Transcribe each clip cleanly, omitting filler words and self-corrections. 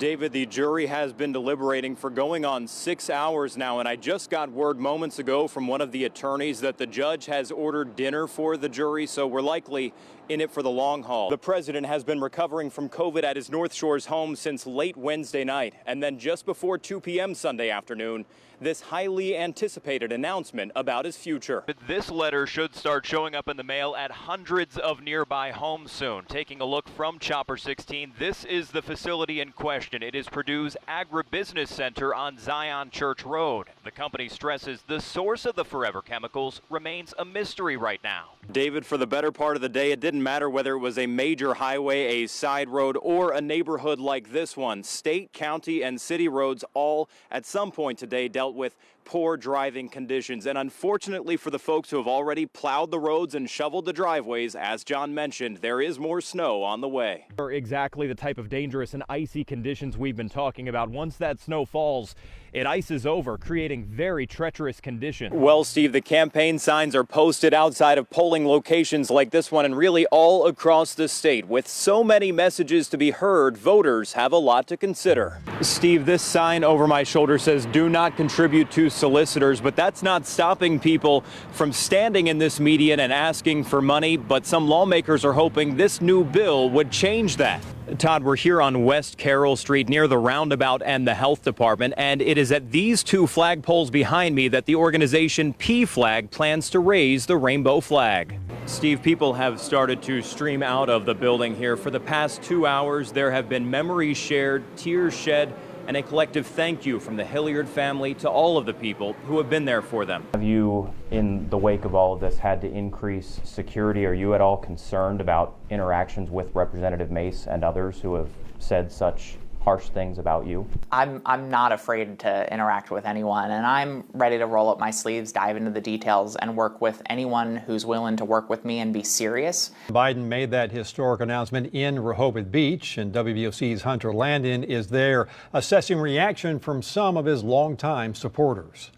David, the jury has been deliberating for going on 6 hours now, and I just got word moments ago from one of the attorneys that the judge has ordered dinner for the jury, so we're likely in it for the long haul. The president has been recovering from COVID at his North Shores home since late Wednesday night, and then just before 2 p.m. Sunday afternoon, this highly anticipated announcement about his future. This letter should start showing up in the mail at hundreds of nearby homes soon. Taking a look from Chopper 16, this is the facility in question. It is Purdue's Agribusiness Center on Zion Church Road. The company stresses the source of the forever chemicals remains a mystery right now. David, for the better part of the day, it didn't matter whether it was a major highway, a side road, or a neighborhood like this one. State, county, and city roads all at some point today dealt with poor driving conditions. And unfortunately for the folks who have already plowed the roads and shoveled the driveways, as John mentioned, there is more snow on the way. Exactly the type of dangerous and icy conditions we've been talking about. Once that snow falls, it ices over, creating very treacherous conditions. Well, Steve, the campaign signs are posted outside of polling locations like this one and really all across the state. With so many messages to be heard, voters have a lot to consider. Steve, this sign over my shoulder says, "Do not contribute to solicitors," but that's not stopping people from standing in this median and asking for money. But some lawmakers are hoping this new bill would change that. Todd, we're here on West Carroll Street near the roundabout and the health department, and it is at these two flagpoles behind me that the organization PFLAG plans to raise the rainbow flag. Steve, people have started to stream out of the building here. For the past 2 hours, there have been memories shared, tears shed, and a collective thank you from the Hilliard family to all of the people who have been there for them. Have you, in the wake of all of this, had to increase security? Are you at all concerned about interactions with Representative Mace and others who have said such harsh things about you? I'm not afraid to interact with anyone, and I'm ready to roll up my sleeves, dive into the details, and work with anyone who's willing to work with me and be serious. Biden made that historic announcement in Rehoboth Beach, and WBOC's Hunter Landon is there assessing reaction from some of his longtime supporters.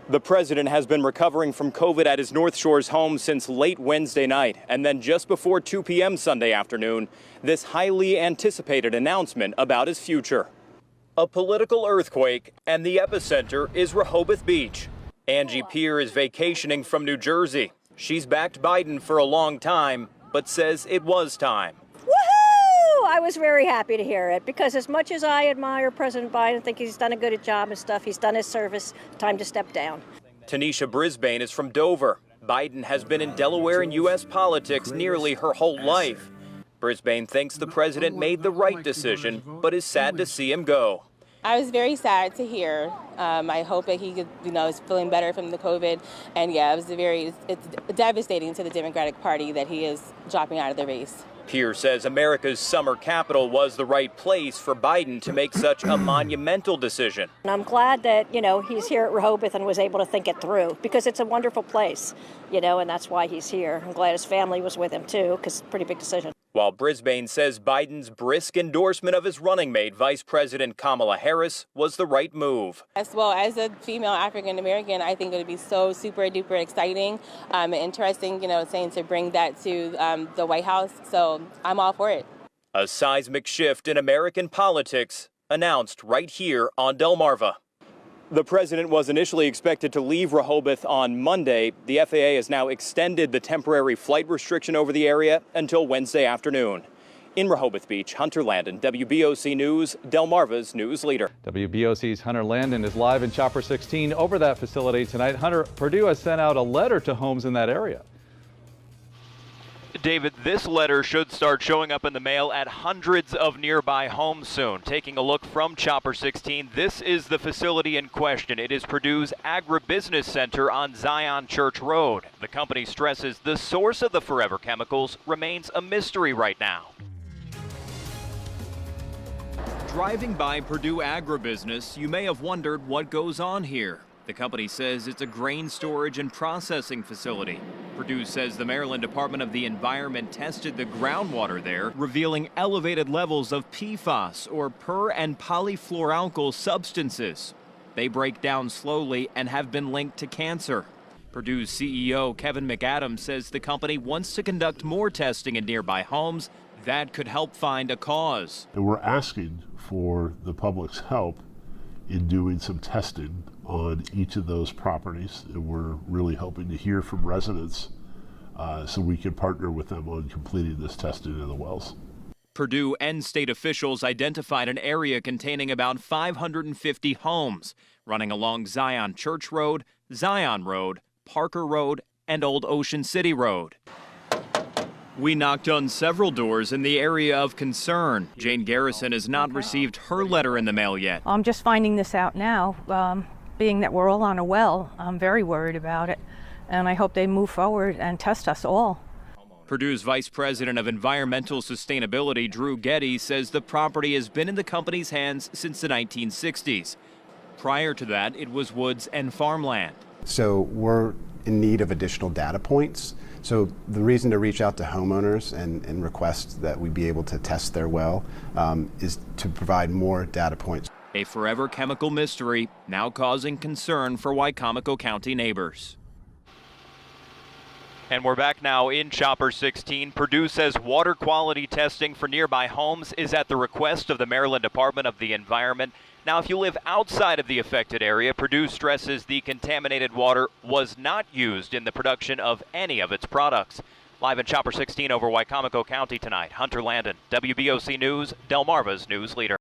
The president has been recovering from COVID at his North Shores home since late Wednesday night, and then just before 2 p.m. Sunday afternoon, this highly anticipated announcement about his future. A political earthquake, and the epicenter is Rehoboth Beach. Angie Peer is vacationing from New Jersey. She's backed Biden for a long time, but says it was time. I was very happy to hear it, because as much as I admire President Biden, think he's done a good job and stuff, he's done his service, time to step down. Tanisha Brisbane is from Dover. Biden has been in Delaware and U.S. politics nearly her whole life. Brisbane thinks the president made the right decision, but is sad to see him go. I was very sad to hear. I hope that he is feeling better from the COVID. And yeah, it's devastating to the Democratic Party that he is dropping out of the race. Peer says America's summer capital was the right place for Biden to make such a monumental decision. And I'm glad that, he's here at Rehoboth and was able to think it through, because it's a wonderful place, and that's why he's here. I'm glad his family was with him too, because it's a pretty big decision. While Brisbane says Biden's brisk endorsement of his running mate, Vice President Kamala Harris, was the right move. As well as a female African American, I think it would be so super duper exciting and interesting, saying to bring that to the White House. So I'm all for it. A seismic shift in American politics announced right here on Delmarva. The president was initially expected to leave Rehoboth on Monday. The FAA has now extended the temporary flight restriction over the area until Wednesday afternoon. In Rehoboth Beach, Hunter Landon, WBOC News, Delmarva's news leader. WBOC's Hunter Landon is live in Chopper 16 over that facility tonight. Hunter, Purdue has sent out a letter to homes in that area. David, this letter should start showing up in the mail at hundreds of nearby homes soon. Taking a look from Chopper 16, this is the facility in question. It is Purdue's Agribusiness Center on Zion Church Road. The company stresses the source of the forever chemicals remains a mystery right now. Driving by Purdue Agribusiness, you may have wondered what goes on here. The company says it's a grain storage and processing facility. Purdue says the Maryland Department of the Environment tested the groundwater there, revealing elevated levels of PFAS, or per- and polyfluoroalkyl substances. They break down slowly and have been linked to cancer. Purdue's CEO Kevin McAdams says the company wants to conduct more testing in nearby homes that could help find a cause. And we're asking for the public's help in doing some testing on each of those properties. And we're really hoping to hear from residents so we can partner with them on completing this testing of the wells. Purdue and state officials identified an area containing about 550 homes running along Zion Church Road, Zion Road, Parker Road, and Old Ocean City Road. We knocked on several doors in the area of concern. Jane Garrison has not received her letter in the mail yet. I'm just finding this out now. Being that we're all on a well, I'm very worried about it, and I hope they move forward and test us all. Purdue's Vice President of Environmental Sustainability, Drew Getty, says the property has been in the company's hands since the 1960s. Prior to that, it was woods and farmland. So we're in need of additional data points. So the reason to reach out to homeowners and request that we be able to test their well is to provide more data points. A forever chemical mystery now causing concern for Wicomico County neighbors. And we're back now in Chopper 16. Purdue says water quality testing for nearby homes is at the request of the Maryland Department of the Environment. Now, if you live outside of the affected area, Purdue stresses the contaminated water was not used in the production of any of its products. Live in Chopper 16 over Wicomico County tonight, Hunter Landon, WBOC News, Delmarva's news leader.